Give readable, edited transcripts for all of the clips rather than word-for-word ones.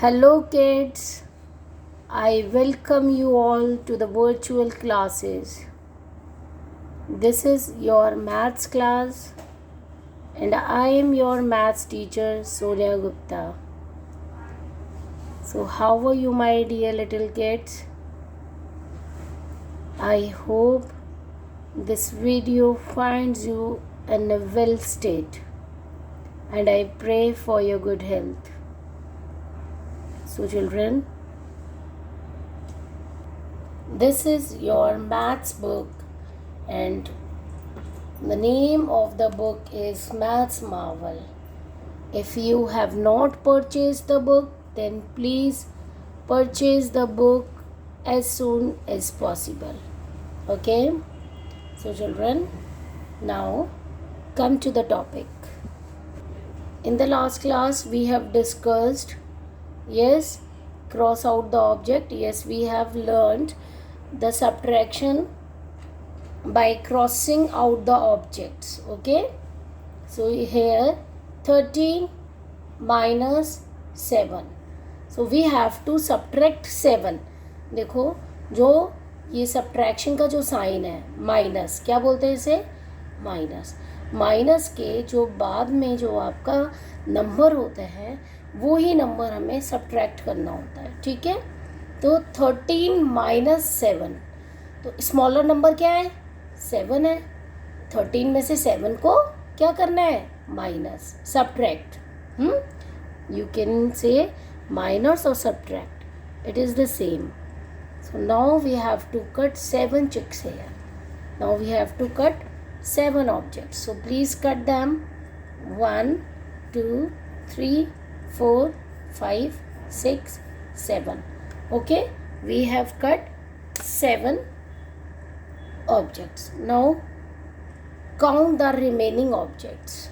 Hello, kids. I welcome you all to the virtual classes. This is your maths class, and I am your maths teacher, Sonia Gupta. So, how are you, my dear little kids? I hope this video finds you in a well state, and I pray for your good health. So, children, this is your maths book, and the name of the book is Maths Marvel. If you have not purchased the book, then please purchase the book as soon as possible. Okay? So, children, now come to the topic. In the last class, we have discussed, yes, cross out the object. Yes, we have learned the subtraction by crossing out the objects. Okay, so here 13 minus 7, so we have to subtract 7. देखो जो ये subtraction का जो sign है minus, क्या बोलते हैं इसे, माइनस. माइनस के जो बाद में जो आपका नंबर होता है वो ही नंबर हमें सब्ट्रैक्ट करना होता है. ठीक है, तो 13 माइनस 7, तो स्मॉलर नंबर क्या है, 7 है. 13 में से 7 को क्या करना है, minus, subtract. You can say minus और subtract, it is the same. So now we have to cut 7 chicks here. Now we have to cut 7 objects. So please cut them. 1, 2, 3, 4, 5, 6, 7. Okay, we have cut 7 objects. Now count the remaining objects.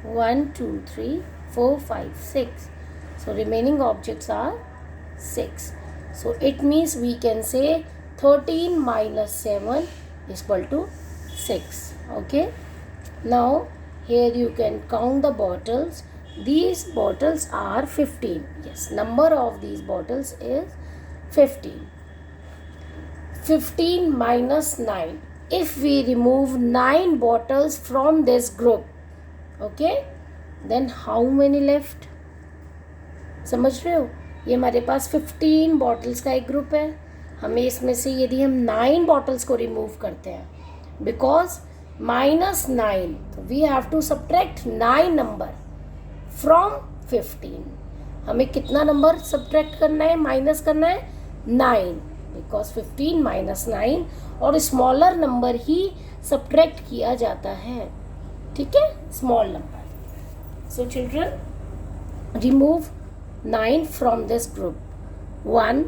1, 2, 3, 4, 5, 6. So remaining objects are 6. So it means we can say 13 minus 7 is equal to 6. Okay. Now here you can count the bottles. These bottles are 15. Yes, number of these bottles is 15. 15 minus 9. If we remove 9 bottles from this group, okay, then how many left? समझ रहे हो, ये हमारे पास 15 bottles का एक group है. हमें इसमें से यदि हम 9 बॉटल्स को रिमूव करते हैं, बिकॉज माइनस 9, तो we have to subtract 9 number from 15. हमें कितना नंबर सब्ट्रैक्ट करना है, माइनस करना है, 9, बिकॉज 15 माइनस 9 और स्मॉलर नंबर ही सब्ट्रैक्ट किया जाता है. ठीक है, small number. So children, remove 9 from this group. 1,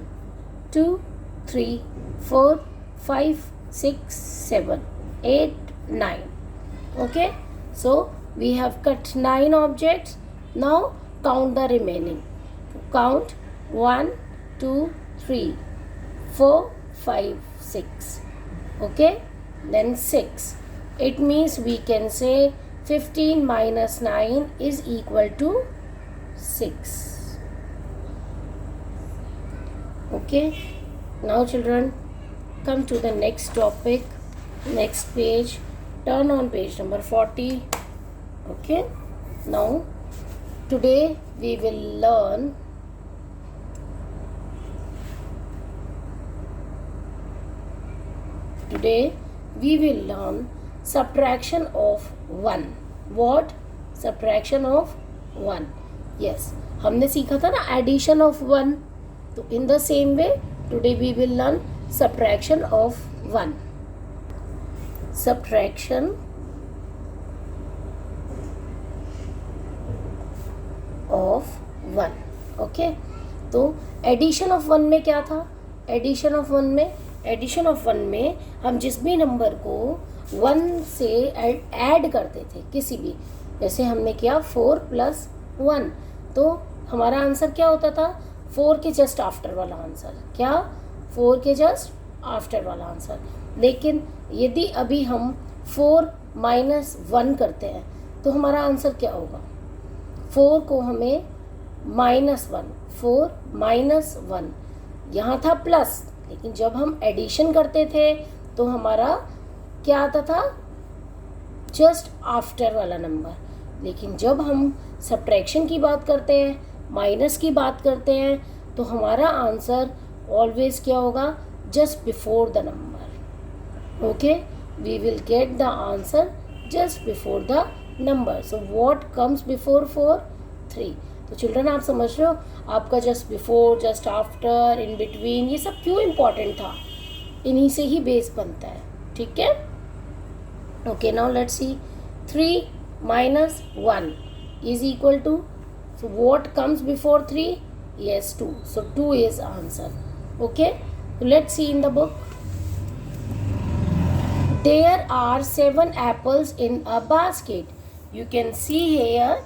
2, 3, 4, 5, 6, 7, 8, 9. Okay, so we have cut 9 objects. Now count the remaining. Count 1, 2, 3, 4, 5, 6. Okay, then 6. It means we can say 15 minus 9 is equal to 6. Okay, now children, come to the next topic, next page. Turn on page number 40. Okay, now today we will learn subtraction of 1. What? Subtraction of 1. Yes, हमने सीखा था ना addition of 1. So in the same way, today we will learn subtraction of 1. Subtraction of 1. Okay, तो addition of 1 में क्या था, addition of 1 में हम जिस भी नंबर को 1 से ऐड करते थे, किसी भी, जैसे हमने किया 4 + 1, तो हमारा आंसर क्या होता था, 4 के जस्ट आफ्टर वाला आंसर. क्या, 4 के जस्ट आफ्टर वाला आंसर. लेकिन यदि अभी हम 4 - 1 करते हैं तो हमारा आंसर क्या होगा, 4 को हमें -1, 4 -1, यहाँ था प्लस, लेकिन जब हम एडिशन करते थे तो हमारा क्या आता था, जस्ट आफ्टर वाला नंबर। लेकिन जब हम सब्ट्रैक्शन की बात करते हैं, माइनस की बात करते हैं, तो हमारा आंसर ऑलवेज क्या होगा, just before the number. Okay, we will get the answer just before the number. So what comes before 4, 3। तो चिल्ड्रन आप समझ रहे हो, आपका just before, just after, in between, ये सब क्यों इम्पॉर्टेंट था, इन्हीं से ही बेस बनता है। ठीक है, okay, now let's C 3 - 1 is equal to, so what comes before 3? Yes, 2. So 2 is answer. Okay, so let's see in the book. There are 7 apples in a basket. You can see here,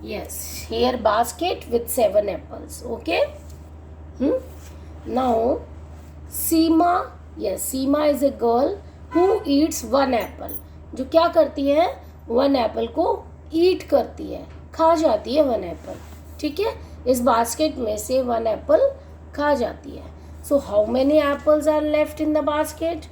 yes, here basket with 7 apples. Okay, now Seema, yes, Seema is a girl who eats 1 apple. जो क्या करती है, 1 Apple को ईट करती है, खा जाती है 1 एप्पल। ठीक है, इस बास्केट में से 1 एप्पल खा जाती है। So how many apples are left in the basket?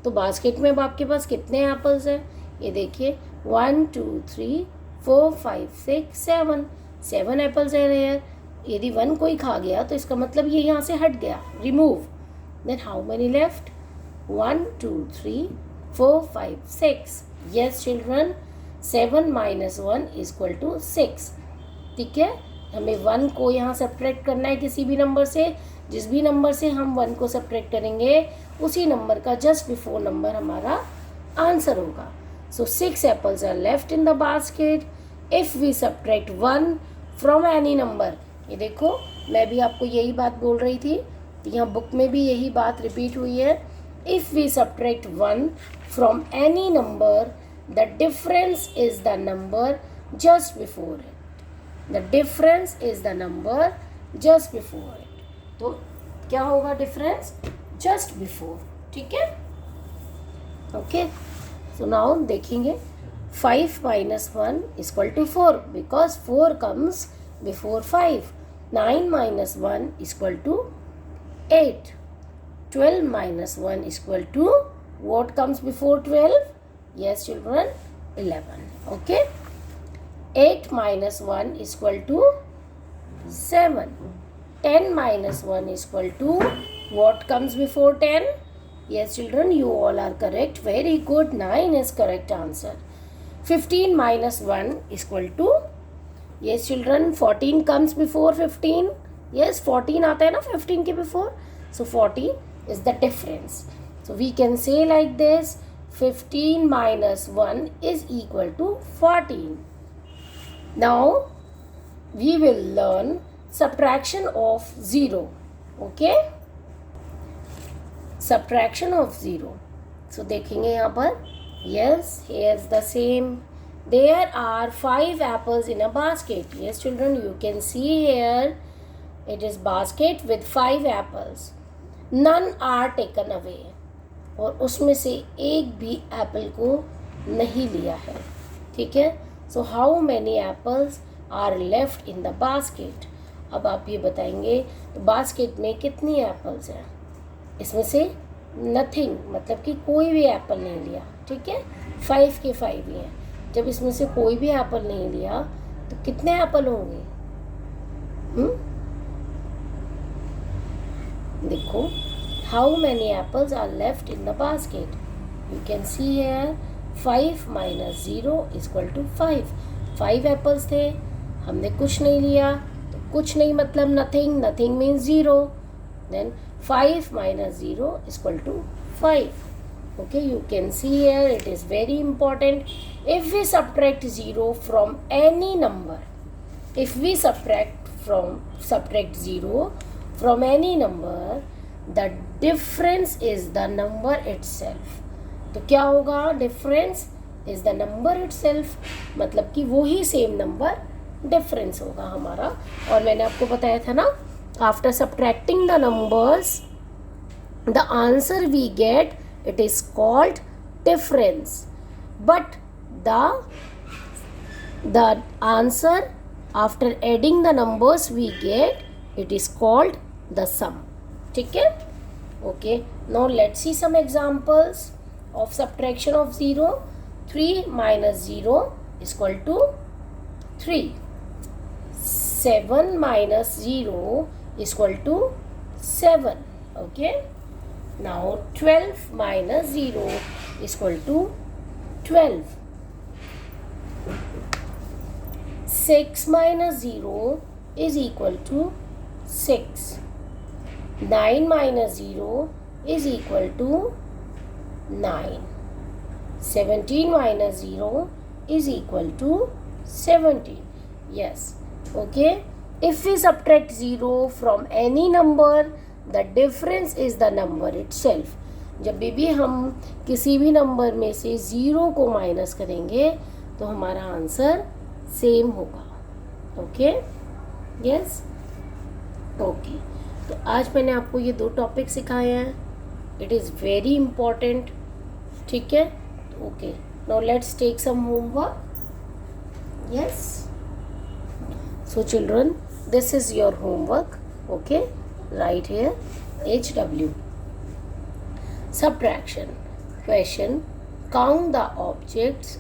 तो बास्केट में अब आपके पास कितने एप्पल्स हैं, ये देखिए 1 2 3 4 5 6 7, 7 एप्पल्स है यार। यदि 1 कोई खा गया तो इसका मतलब ये यहाँ से हट गया, remove. Then how many left, 1 2 3 4 5 6। Yes children, 7 - 1 = 6। ठीक है, हमें 1 को यहाँ सब्ट्रैक्ट करना है किसी भी नंबर से। जिस भी नंबर से हम 1 को सब्ट्रैक्ट करेंगे उसी नंबर का जस्ट बिफोर नंबर हमारा आंसर होगा। So 6 apples are left in the basket if we subtract 1 from any number. ये देखो, मैं भी आपको यही बात बोल रही थी, यहाँ बुक में भी यही बात रिपीट हुई है। If we subtract 1 from any number, the difference is the number just before it. The difference is the number just before it. तो क्या होगा डिफरेंस, just before। ठीक है, ओके। सो नाउ देखेंगे 5 - 1 = 4 because 4 comes before 5. 9 - 1 = 8. 12 - 1 = what comes before 12? Yes children, 11. Okay, 8 - 1 = 7. 10 - 1 = what comes before 10? Yes children, you all are correct, very good, 9 is correct answer. 15 - 1 = yes children, 14 comes before 15. Yes, 14 आता है ना 15 के before, so 14 is the difference. So we can say like this, 15 - 1 is equal to 14. Now we will learn subtraction of 0. Okay, subtraction of 0. So देखेंगे यहाँ पर, yes, here's the same. There are 5 apples in a basket. Yes children, you can see here it is basket with 5 apples. None are taken away. और उसमें से एक भी Apple को नहीं लिया है। ठीक है, so how many apples are left in the basket? अब आप ये बताएंगे तो बास्केट में कितनी एप्पल्स हैं? इसमें से नथिंग, मतलब कि कोई भी एप्पल नहीं लिया। ठीक है, 5 के 5 ही हैं। जब इसमें से कोई भी एप्पल नहीं लिया तो कितने एप्पल होंगे? देखो, how many apples are left in the basket? You can see here 5 - 0 = 5. 5 apples थे, हमने कुछ नहीं लिया, तो कुछ नहीं मतलब nothing, nothing means 0. Then 5 - 0 = 5. Okay, you can see here it is very important. If we subtract 0 from any number, if we subtract 0 from any number, the difference is the number itself. तो क्या होगा? difference is the number itself, मतलब कि वो ही same number difference होगा हमारा। और मैंने आपको बताया था ना, after subtracting the numbers the answer we get, it is called difference, but the answer after adding the numbers we get, it is called the sum. ठीक है. Okay, now let's see some examples of subtraction of 0. 3 minus 0 is equal to 3. 7 minus 0 is equal to 7. Okay, now 12 minus 0 is equal to 12. 6 minus 0 is equal to 6. 9 minus 0 is equal to 9. 17 minus 0 is equal to 17. Yes. Okay. If we subtract 0 from any number, the difference is the number itself. जब भी हम किसी भी number में से 0 को minus करेंगे तो हमारा आंसर सेम होगा. ओके. यस. ओके, तो आज मैंने आपको ये 2 टॉपिक सिखाए हैं. It is very important. ठीक है. Okay, now let's take some homework. Yes. So children, this is your homework. Okay, right here HW. Subtraction. Question: count the objects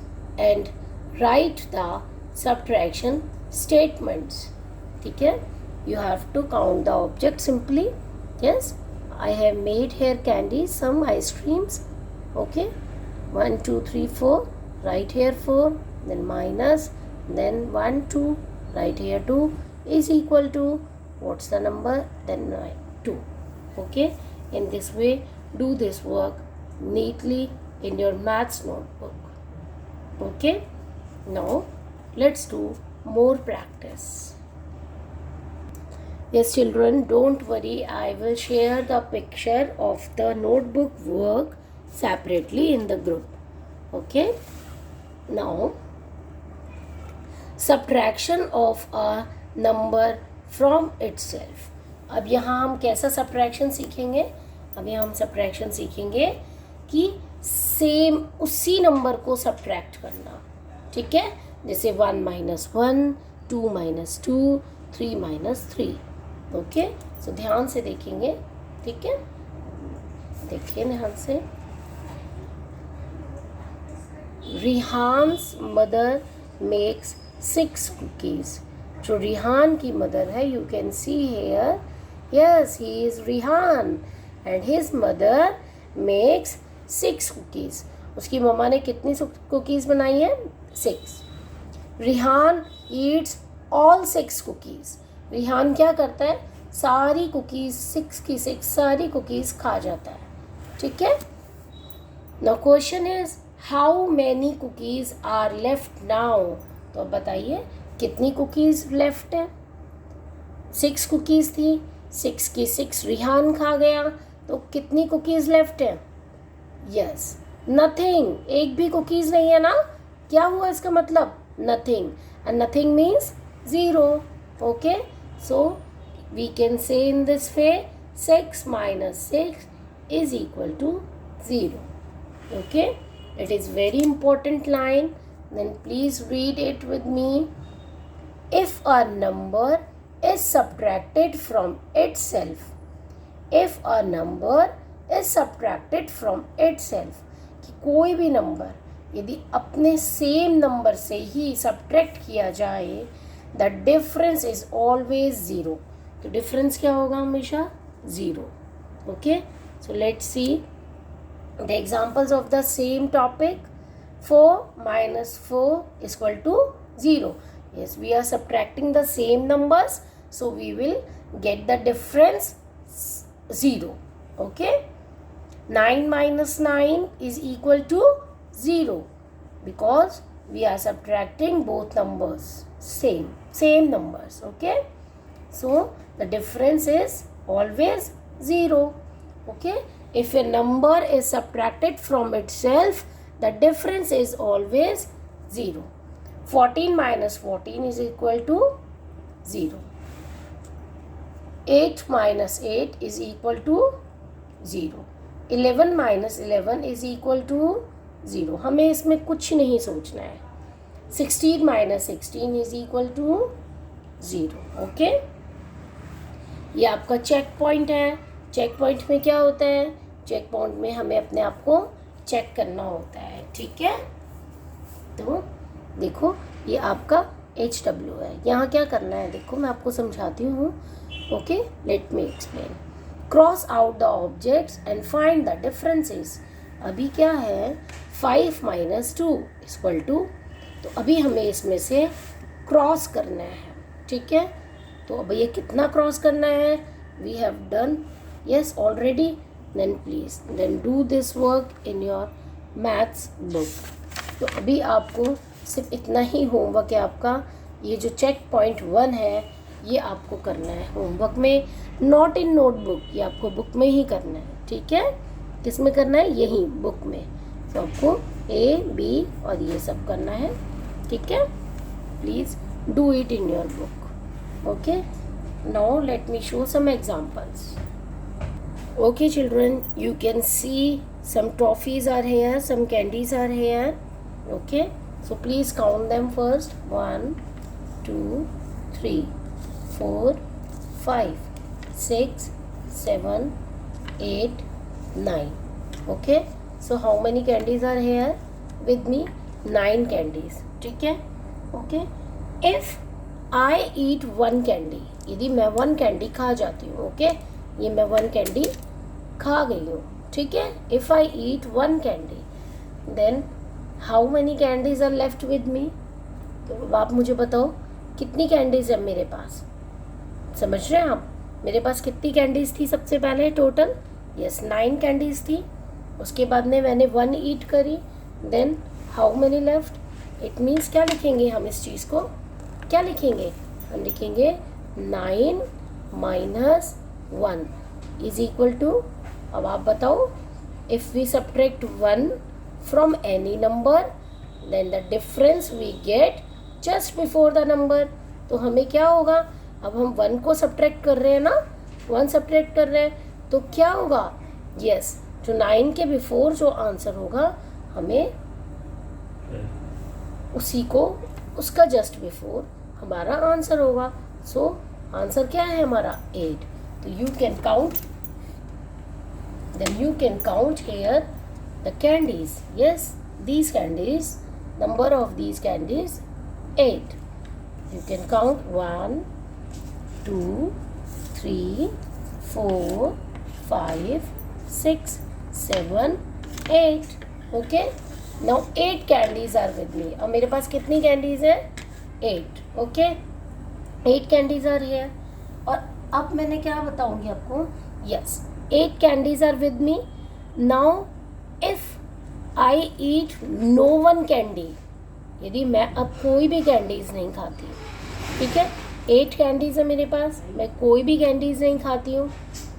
and write the subtraction statements. ठीक है. You have to count the objects simply. Yes, I have made here candies, some ice creams. Okay, 1 2 3 4, write here 4, then minus, then 1 2, write here 2, is equal to, what's the number, then 2. Okay, in this way do this work neatly in your maths notebook. Okay, now let's do more practice. Yes children, don't worry, I will share the picture of the notebook work separately in the group. Okay, now subtraction of a number from itself. अब यहाँ हम कैसा subtraction सीखेंगे? अब यहाँ हम subtraction सीखेंगे कि सेम उसी नंबर को subtract करना. ठीक है, जैसे 1 minus 1, 2 minus 2, 3 minus 3. Okay, so ध्यान से देखेंगे. ठीक है, देखिए ध्यान से. Rihan's mother makes 6 cookies. जो रिहान की मदर है, you can see here, yes he is Rihan and his mother makes 6 cookies. उसकी मम्मा ने कितनी कुकीज़ बनाई है? 6. Rihan eats all 6 cookies. Rihan क्या करता है? सारी कुकीज़ 6 की 6 सारी कुकीज़ खा जाता है. ठीक है. Now question is how many cookies are left now. तो अब बताइए कितनी कुकीज़ लेफ्ट है? 6 कुकीज़ थी, 6 की 6 रिहान खा गया, तो कितनी कुकीज़ लेफ्ट है? Yes, nothing. एक भी कुकीज़ नहीं है ना. क्या हुआ इसका मतलब? Nothing. And nothing means 0. Okay, so we can say in this way 6 minus 6 is equal to 0. Okay, it is very important line. Then please read it with me. If a number is subtracted from itself, if a number is subtracted from itself, कि कोई भी number यदि अपने same number से ही subtract किया जाए, the difference is always 0. तो difference क्या होगा? हमेशा 0. Okay, so let's see the examples of the same topic. 4 minus 4 is equal to 0. Yes, we are subtracting the same numbers, so we will get the difference 0. Okay, 9 minus 9 is equal to 0 because we are subtracting both numbers same numbers. Okay, so the difference is always 0. Okay, if a number is subtracted from itself, the difference is always 0. 14 minus 14 is equal to 0. 8 minus 8 is equal to 0. 11 minus 11 is equal to 0. हमें इसमें कुछ नहीं सोचना है. 16 minus 16 is equal to 0. Okay, ये आपका check point है. Check point में क्या होता है? चेक पॉइंट में हमें अपने आप को चेक करना होता है. ठीक है, तो देखो ये आपका HW है. यहाँ क्या करना है देखो, मैं आपको समझाती हूँ. Okay, late me explain. Cross out the objects and find the differences. अभी क्या है, 5 - 2 = तो अभी हमें इसमें से क्रॉस करना है. ठीक है, तो अब ये कितना क्रॉस करना है? We have done yes already. Then do this work in your maths book. तो अभी आपको सिर्फ इतना ही होमवर्क है आपका. ये जो चेक पॉइंट 1 है ये आपको करना है होमवर्क में, नॉट इन नोटबुक. ये आपको बुक में ही करना है. ठीक है, किस में करना है? यही बुक में. तो आपको A, B और ये सब करना है. ठीक है, please do it in your book. Okay, now let me show some examples. Okay children, you can see some toffees are here, some candies are here. Okay, so please count them first. 1 2 3 4 5 6 7 8 9. Okay, so how many candies are here with me? 9 candies. ठीक है. Okay, if I eat 1 candy, यदि मैं 1 candy खा जाती हूँ. Okay, ये मैं 1 candy खा गई हूँ. ठीक है, if I eat 1 candy, then how many candies are left with me. तो अब आप मुझे बताओ कितनी कैंडीज है मेरे पास. समझ रहे हैं आप? मेरे पास कितनी कैंडीज थी सबसे पहले टोटल? यस, 9 कैंडीज थी. उसके बाद में मैंने 1 ईट करी. Then how many left? It means क्या लिखेंगे हम इस चीज़ को? क्या लिखेंगे? हम लिखेंगे 9 - 1 इज इक्वल टू. अब आप बताओ, if we subtract 1 from any number then the difference we get just before the number. तो हमें क्या होगा? अब हम 1 को सब्ट्रैक्ट कर रहे हैं ना, 1 सब्ट्रैक्ट कर रहे हैं, तो क्या होगा? यस, जो 9 के बिफोर जो आंसर होगा हमें उसी को, उसका जस्ट बिफोर हमारा आंसर होगा. सो आंसर क्या है हमारा? 8. तो you can count, then you can count here the candies. Yes, these candies, number of these candies 8. You can count 1 2 3 4 5 6 7 8. Okay, now 8 candies are with me. अब मेरे पास कितनी कैंडीज है? 8. Okay, 8 candies are here. और अब मैंने क्या बताऊंगी आपको? यस, 8 candies are with me. Now if I eat no 1 candy, यदि मैं अब कोई भी कैंडीज नहीं खाती. ठीक है, 8 कैंडीज है मेरे पास, मैं कोई भी कैंडीज नहीं खाती हूँ,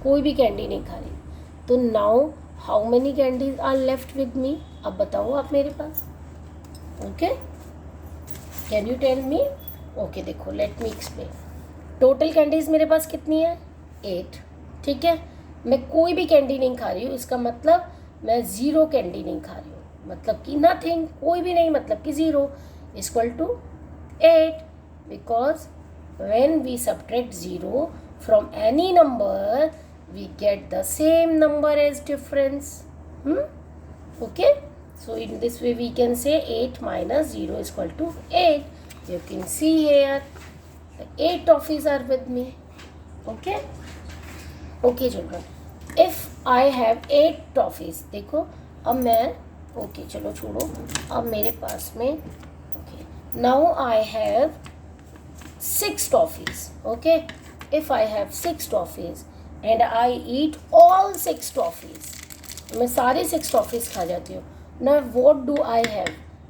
कोई भी कैंडी नहीं खा रही. तो now how many candies are left with me? अब बताओ आप मेरे पास. Okay, can you tell me? Okay, देखो let me explain. Total candies मेरे पास कितनी है? 8. ठीक है, मैं कोई भी कैंडी नहीं खा रही हूँ, इसका मतलब मैं 0 कैंडी नहीं खा रही हूँ. मतलब कि नथिंग, कोई भी नहीं, मतलब कि 0 equal to 8. Because when we subtract 0 from any number we get the same number as difference. Okay, so in this way we can say 8 - 0 = 8. You can see here the 8 toffees are with me. Okay, okay children, if I have 8 toffees, देखो अब मैं, okay चलो छोड़ो, अब मेरे पास में, okay, now I have 6 toffees. Okay, if I have 6 toffees and I eat all 6 toffees, मैं सारे 6 toffees खा जाती हूँ. Now what do I have?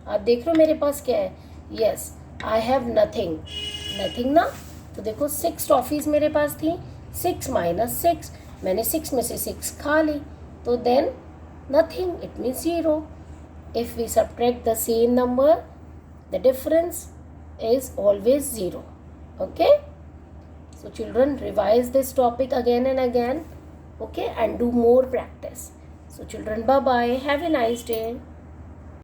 आप देख रहे हो मेरे पास क्या है? Yes, I have nothing. Nothing ना, तो देखो 6 toffees मेरे पास थी. 6 - 6, मैंने 6 में से 6 खा ली, तो then nothing, it means 0. If we subtract the same number, the difference is always 0. Okay, so children, revise this topic again and again. Okay, and do more practice. So children, bye bye, have a nice day.